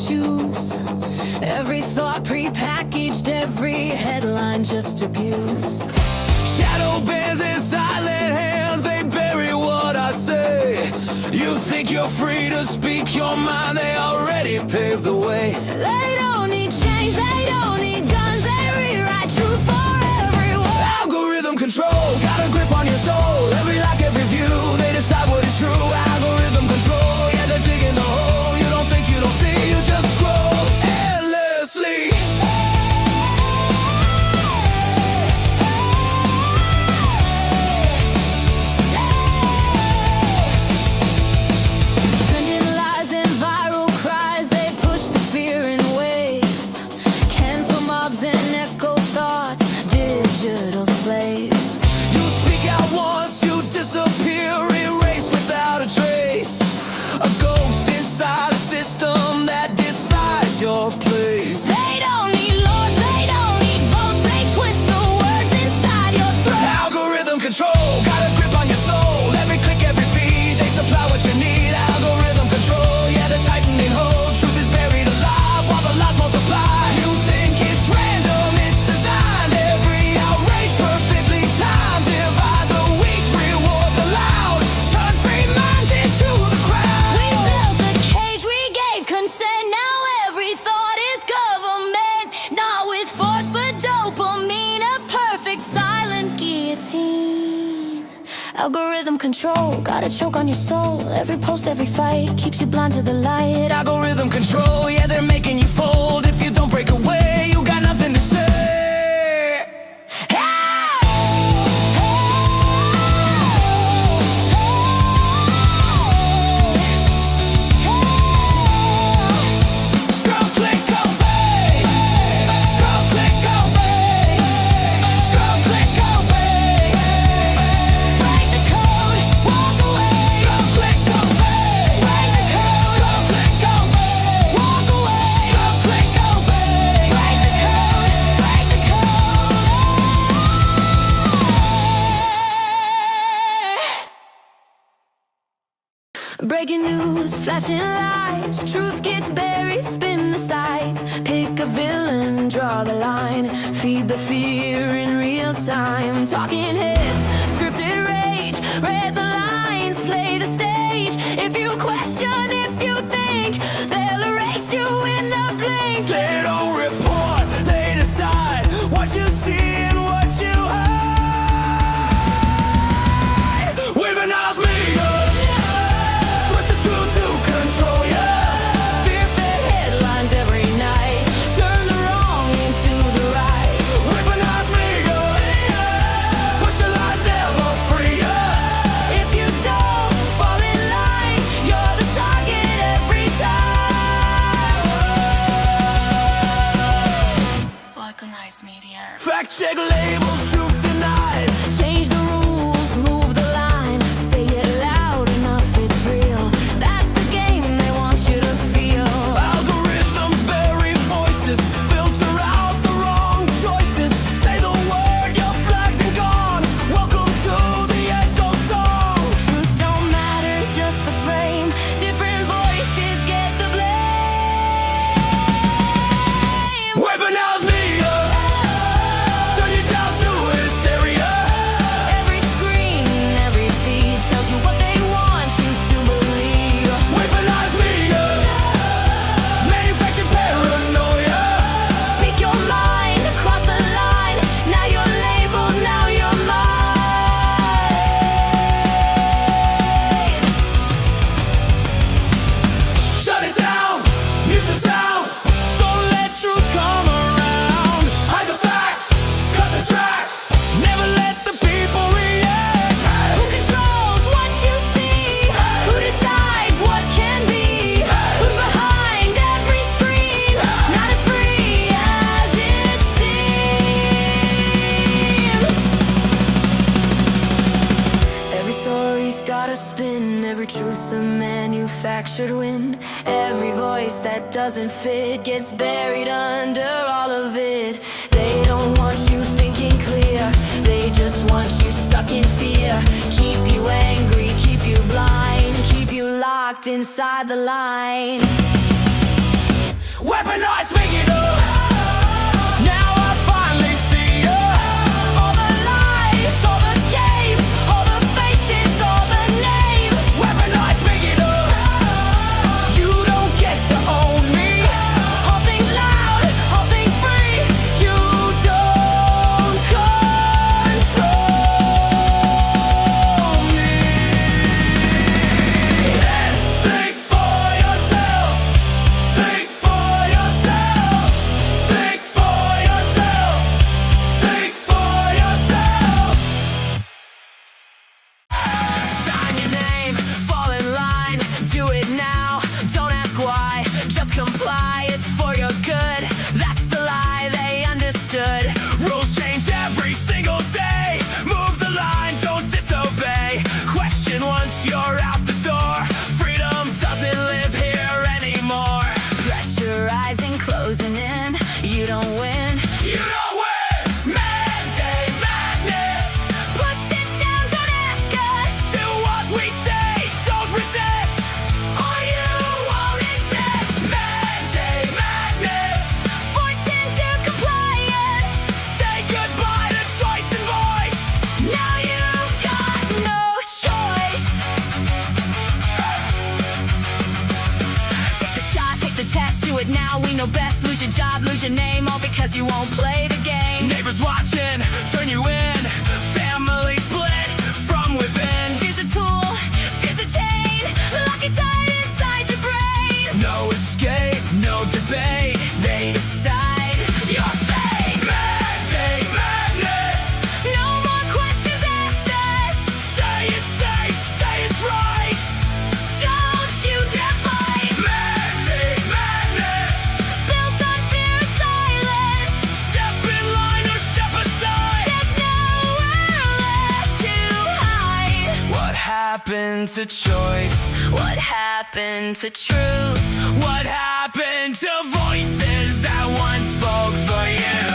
choose. Every thought prepackaged, every headline just abuse. Shadow bands in silent hands, they bury what I say. You think you're free to speak your mind, they already paved the way. They don't need chains, they don't need guns, they rewrite truth for everyone. Algorithm control, got a grip on your soul. Every like, every view, they decide what is true. Algorithm control, yeah, they're digging the hole. You don't think you don't see, you just scroll endlessly. Trending lies and viral cries, they push the fear in waves. Cancel mobs and echo thoughts, digital slaves. You speak out once, you disappear, erase without a trace. A ghost inside a system that decides your place. They don't need laws, they don't need votes, they twist the words inside your throat. Algorithm control, got a grip on your soul. Every click, every feed, they supply what you need. Algorithm control, yeah, they're tightening hold. Truth is buried alive while the lies multiply. You think it's random, it's designed. Every outrage perfectly timed. Divide the weak, reward the loud. Turn free minds into the crowd. We built the cage, we gave consent. Now every thought is government. Not with force, but dopamine. A perfect silent guillotine. Algorithm control, gotta choke on your soul. Every post, every fight keeps you blind to the light. Algorithm control, yeah, they're making you fold. If you don't break away, you got nothing to say. Scroll, click, obey. Scroll, click, obey. Scroll, click, obey. Break the code, walk away. Scroll, click, obey. Break the code, Scroll, click, obey. walk away. Scroll, click, obey. Break the code, break the code. Breaking news, flashing lights. Truth gets buried, spin the sides. Pick a villain, draw the line. Feed the fear in real time. Talking heads, scripted rage. Read the lines, play the stage. If you question, if you think, they'll erase you in a blink. They don't report, they decide what you see and what you hide. Weaponize media, twist the truth to control ya. Fear-fed headlines every night. Turn the wrong into the right. Weaponize media, push the lies, never free ya. If you don't fall in line, you're the target every time. Organized media. Fact check labels, truth denied. Change the rules, move the line. Say it loud enough, it's real. That's the game they want you to feel. Algorithms bury voices, filter out the wrong choices. Say the word, you're flagged and gone. Welcome to the echo song. Truth don't matter, just the frame. Different voices get the blame. Weaponize media, turn you down to hysteria. Every screen, every feed tells you what they want you to believe. Weaponize media, manufactured paranoia. Speak your mind across the line. Now you're labeled, now you're mine. Shut it down, mute the sound. Don't let truth come around. Hide the facts, cut the track. Never let the people react. Who controls what you see? Who decides what can be? Who's behind every screen? Not as free as it seems. Every story's got a spin. Every truth's a manufactured win. Every voice that doesn't fit gets buried under all of it. They don't want you thinking clear. They just want you stuck in fear. Keep you angry, keep you blind, keep you locked inside the line. Weaponized, make it up. Now I finally see ya. All the lies, all the games, all the faces, all the names. Weaponized, make it up. You don't get to own me. All think loud, all think free. You don't control me. And think for yourself. Think for yourself. Think for yourself. Think for yourself. Sign your name, fall in line, do it now. Don't ask why, just comply. It's for your good. That's the lie they understood. Rules change every single day. Move the line, don't disobey. Question once you're out the door. Freedom doesn't live here anymore. Pressurizing, closing in. You don't win. You don't win. Mandate madness. Push it down, don't ask us. Do what we say, don't resist. Or you won't exist. Mandate madness. Forced into compliance. Say goodbye to choice and voice. Now you've got no choice. Take the shot, take the test, do it now. We know best. Lose your job, lose your name, all because you won't play the game. Neighbors watching, turn you in. Family split from within. Here's a tool, here's a chain. Lock it tight inside your brain. No escape, no debate. They decide Your fate. Mandate madness. no more questions asked us. Say it's safe, say it's right. Don't you dare fight. Mandate madness. Built on fear and silence. Step in line or step aside. There's nowhere left to hide. What happened to choice? What happened to truth? What happened to voices that once spoke for you?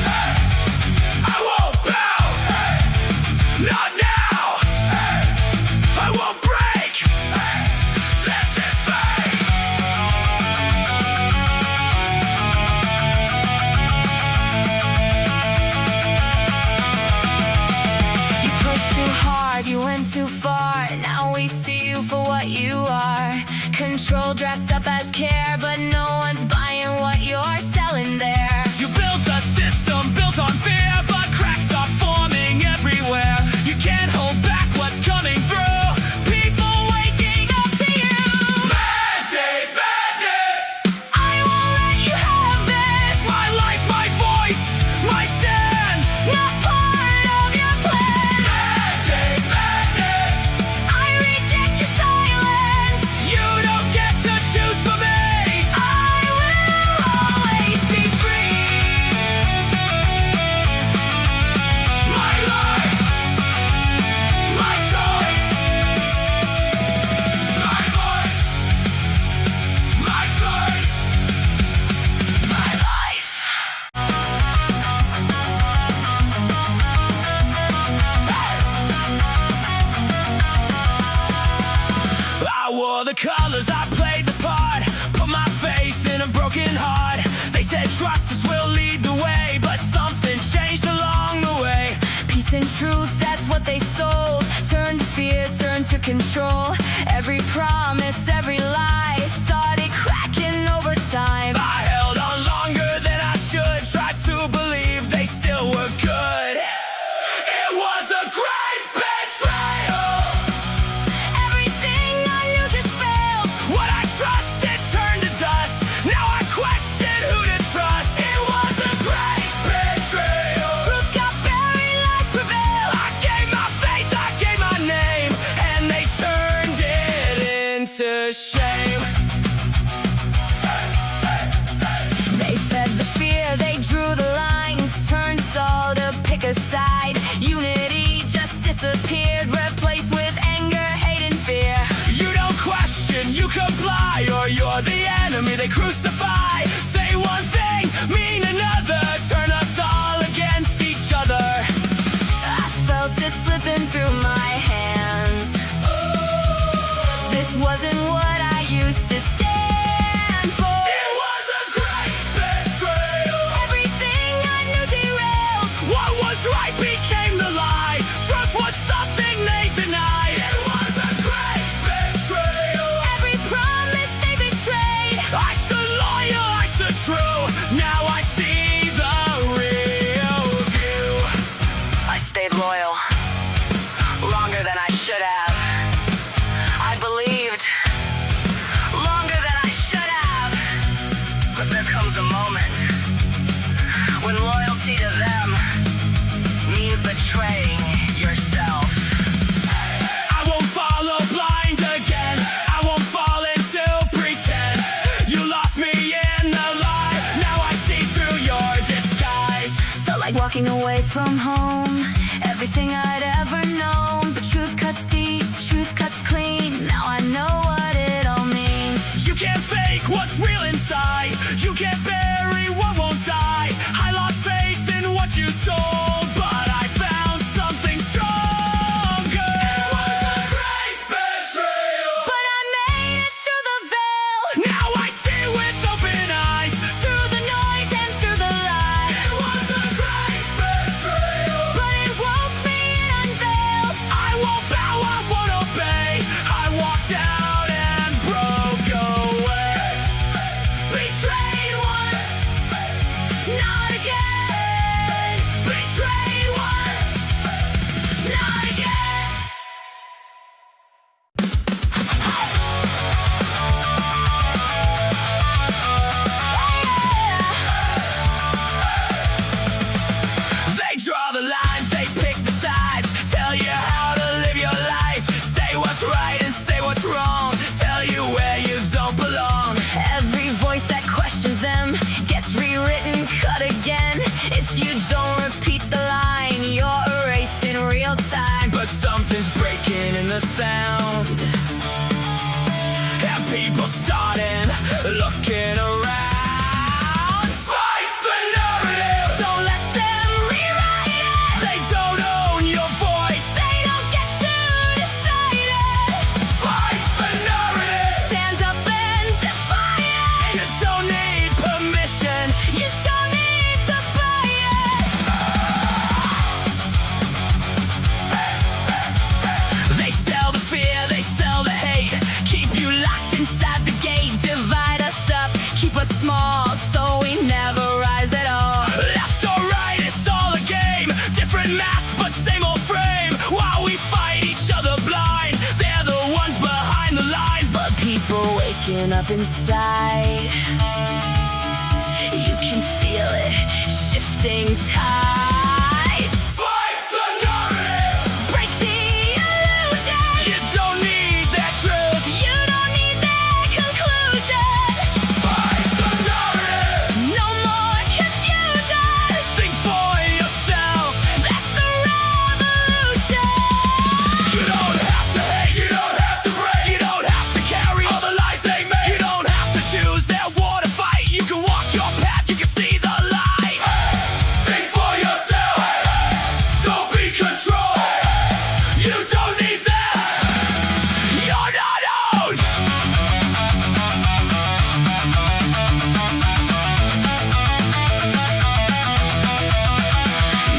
Hey, I won't bow. Hey, not now. Hey, I won't break. Hey, this is fate. You pushed too hard, you went too far. Now we see you for what you are. Control dressed up as care, but no one's buying what you're selling there. You built a system built on fear, but cracks are forming everywhere. You can't hold back what's coming through. People waking up to you. Mandate madness. I won't let you have this. My life, my voice, my stand. Not part of your plan. Mandate madness. I reject your silence. You don't get to choose for me. I will always be free. My life, my choice. My voice, my choice. My life. I wore the colors, I played the part. Put my faith in a broken heart. They said trust us, we'll lead the way, but something changed along the way. Peace and truth, that's what they sold. Turn to fear, turn to control. Every promise, every lie started cracking over time. I held on longer than I should. Tried to believe they still were good. It was a great betrayal. Everything I knew just failed. What I trusted turned to dust. Now I question who to trust. It was a great betrayal. Truth got buried, lies prevailed. I gave my faith, I gave my name, and they turned it into shame. They fed the fear, they drew the lines. Turned us all to pick a side. Unity just disappeared, replaced with anger, hate, and fear. You don't question, you comply, or you're the enemy they crucify. Say one thing, mean another, turn us all against each other. I felt it slipping through my hands. This wasn't what I used to stand. from home, everything I'd ever known. But truth cuts deep, truth cuts clean. Now I know what it all means. You can't fake what's real inside. You can't bury what won't die. I lost faith in what you sold, but I found something stronger. It was a great betrayal, But I made it through the veil. now I see with open eyes. Through the noise and through the light. It was a great betrayal, But it woke me and unveiled. I won't bow, I won't obey. I walked out and broke away. Betrayed once, Not again. betrayed once, Not again. they draw the lines, they pick the sides, tell you how to live your life, say what's right and say what's wrong, tell you where you don't belong. Every voice that questions them gets rewritten, cut again. If you don't repeat the line, you're erased in real time. But something's breaking in the sound, and people starting looking around. Fight the narrative, Don't let them rewrite it. they don't own your voice. They don't get to decide it. Fight the narrative, Stand up and defy it. you don't need permission. You don't need to buy it. They sell the fear, they sell the hate, keep you locked inside the gate, divide us up, keep us small, so we never rise at all. Left or right, it's all a game, different mask but same old frame. While we fight each other blind, they're the ones behind the lines. But People waking up inside. You can feel it shifting tides. fight the narrative, Break the illusion. you don't need that truth. You don't need their conclusion. Fight the narrative, No more confusion. think for yourself. That's the revolution. You don't have to hate, you don't have to break, you don't have to carry all the lies they make. You don't have to choose their war to fight. You can walk your path, you can see the light. Think for yourself, don't be controlled. You don't need that, you're not owned.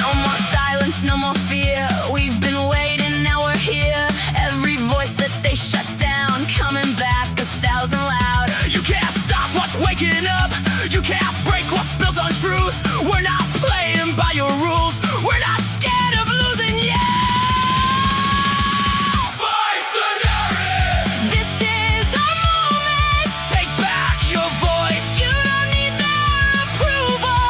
No more silence, no more fear. We've been waiting, now we're here. Every voice that they shut down, coming back 1,000 loud. You can't stop what's waking up. You can't break what's built on truth. We're not playing by your rules. We're not scared of losing yet. Fight the narrative, This is our moment. take back your voice. You don't need their approval.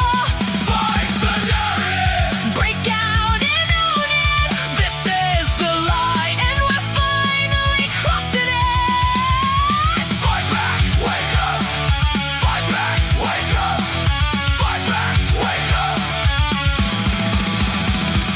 Fight the narrative, Break out and own it. this is the light. And we're finally crossing it. Fight back, wake up. Fight back, wake up. Fight back, wake up.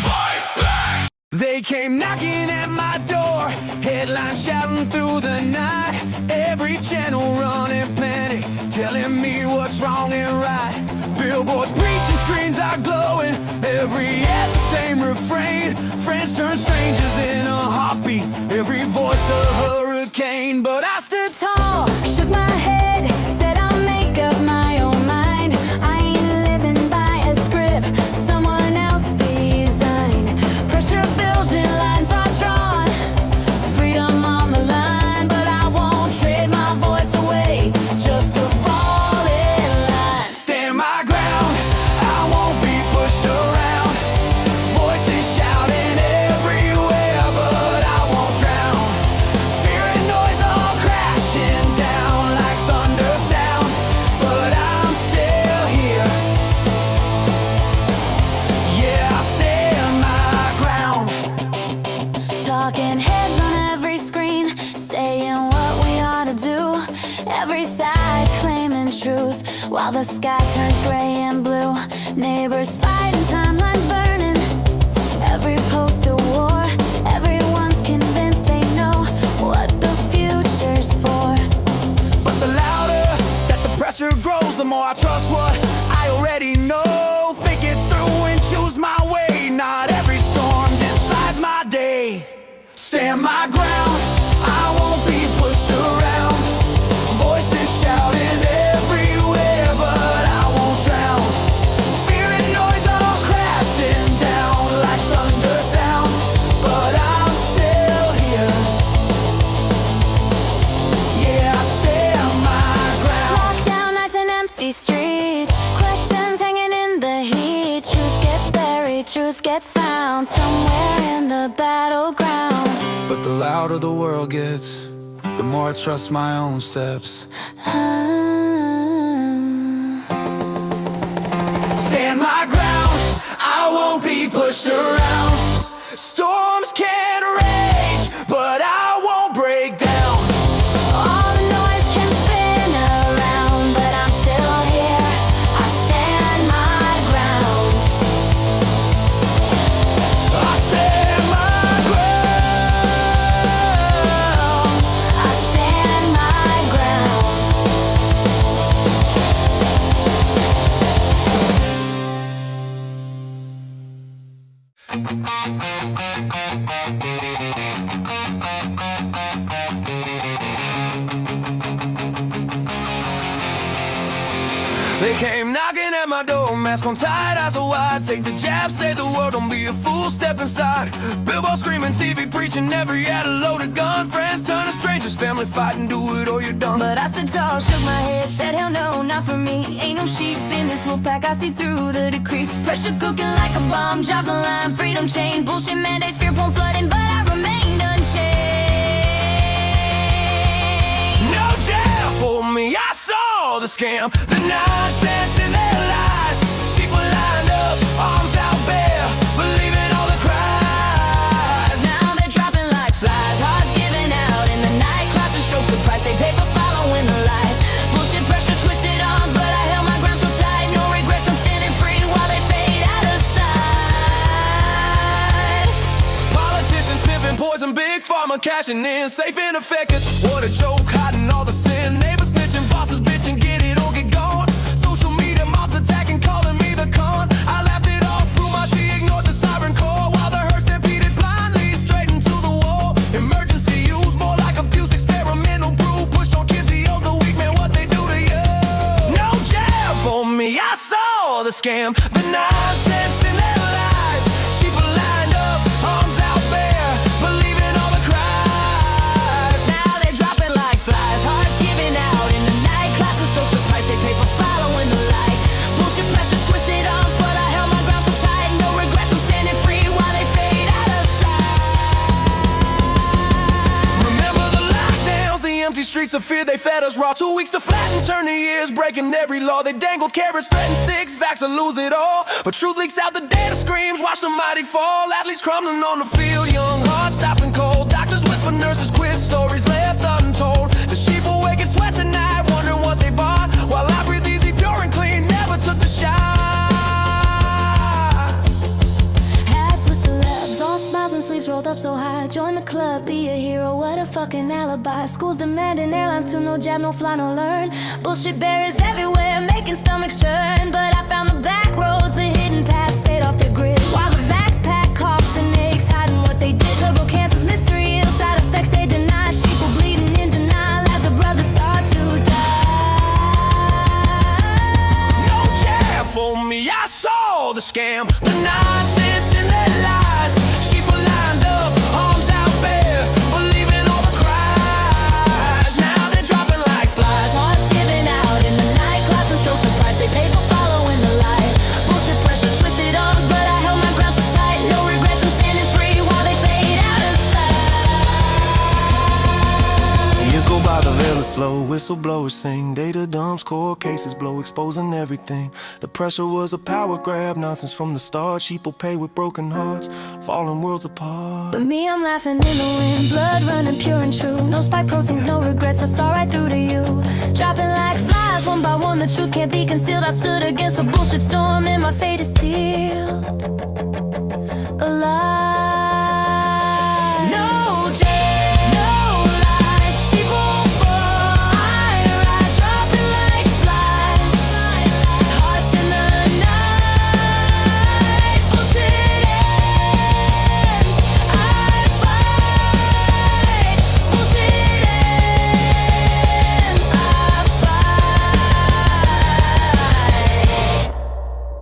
Fight back. They came knocking at my door, headlines shouting through the night. Every channel running panic, telling me what's wrong and right. Billboards preaching, screens are glowing, every ad the same refrain. Friends turn strangers in a heartbeat, every voice a hurricane. But I Stood tall, shook my head, said I'll make up my own mind. I ain't living by a script someone else designed. Pressure building, lines are drawn, freedom on the line. But I won't trade my voice away just to fall in line. stand my ground, I won't be pushed around. Voices shouting everywhere, but I won't drown. Fear and noise all crashing down like thunder sound, but I'm still here. Yeah, I stand my ground. Talking heads on every screen, saying what we ought to do. Every side claiming truth, while the sky turns gray and blue. Neighbors fighting, timelines burning, more I trust what I already know. Think it through and choose my way. Not every storm decides my day. Stand my ground, I won't be pushed around. Voices shouting everywhere, but I won't drown. Fear and noise all crashing down like thunder sound, but I'm still here. Yeah, I stand my ground. Locked down nights and empty streets, questions hanging in the heat. Truth gets buried, truth gets found somewhere in the battleground. But the louder the world gets, the more I trust my own steps. Stand my ground, I won't be pushed around. Storms can rage, but I won't break down. All the noise can spin around, but I'm still here. I stand my ground. I stand my ground. I stand my ground. They came knocking at my door, mask on tight, eyes are wide. Take the jab, say the word, don't be a fool, step inside. Billboard screaming, TV preaching, every ad a loaded gun. Friends turn to strangers, family fighting, do it or you're done. But I stood tall, shook my head, said hell no, not for me. Ain't no sheep in this wolf pack, I see through the decree. Pressure cooking like a bomb, jobs on line, freedom chain. Bullshit mandates, fear porn flooding, but I remained unchanged. No jail for me, I saw the scam, the nonsense in their lies. Sheep were lined up, arms out bare, believing all the cries. Now they're dropping like flies, hearts giving out in the night. Clouds and strokes the price they pay for following the light. Bullshit pressure, twisted arms, but I held my ground so tight. No regrets, I'm standing free while they fade out of sight. Politicians pimping poison, big pharma cashing in, safe and effective. What a joke, hiding all the sin. Neighbors snitching, bosses bitching, get it or get gone. Social media mobs attacking, calling me the con. I laughed it off, blew my tea, ignored the siren call, while the hearse stampeded blindly straight into the wall. Emergency use, more like abuse, experimental brew. Pushed on kids, the old, the weak, man, what they do to you. No jab for me, I saw the scam, the nonsense in their lies. Sheep are lined up, arms out bare, believing all the cries. Now they're dropping like flies, hearts giving out in the night. Clouds and strokes the price they pay for following the light. Bullshit pressure, twisted arms, but I held my ground so tight. No regrets, I'm standing free while they fade out of sight. Remember the lockdowns, the empty streets of fear, they fed us raw. 2 weeks to flatten, turn the years, breaking every law. They dangle carrots, threaten sticks, vax and lose it all. But truth leaks out, the data screams, watch the mighty fall. Athletes crumbling on the field, young hearts stopping cold. Doctors whisper, nurses quit, stories left untold. The sheep awake in sweats at night, wondering what they bought. While I breathe easy, pure and clean, never took the shot. Hats with celebs, all smiles and sleeves rolled up so high. Join the club, be a hero, what a fucking alibi. Schools demanding airlines to no jab, no fly, no learn. Bullshit barriers everywhere, making stomachs churn. But I found the back roads, the hidden paths stayed off the grid. While the vax pack coughs and aches, hiding what they did. Turbo cancers, mystery, ill side effects they deny. Sheep are bleeding in denial as the brothers start to die. No jab for me, I saw the scam, the nonsense in their lies. Sheep were lined up, arms out bare, believing all the cries. Now they're dropping like flies, Hearts giving out in the night. Clouds and strokes the price they pay for following the light. Bullshit pressure, twisted arms, but I held my ground so tight. No regrets, I'm standing free while they fade out of sight. years go by, the veil is slow, whistleblowers sing, data dumps, court cases blow, exposing everything. The pressure was a power grab, nonsense from the start. Sheep will pay with broken hearts, falling worlds apart. But me, I'm laughing in the wind, blood running pure and true. No spike proteins, no regrets, I saw right through to you. Dropping like flies, one by one, the truth can't be concealed. I stood against the bullshit storm and my fate is sealed. Alive.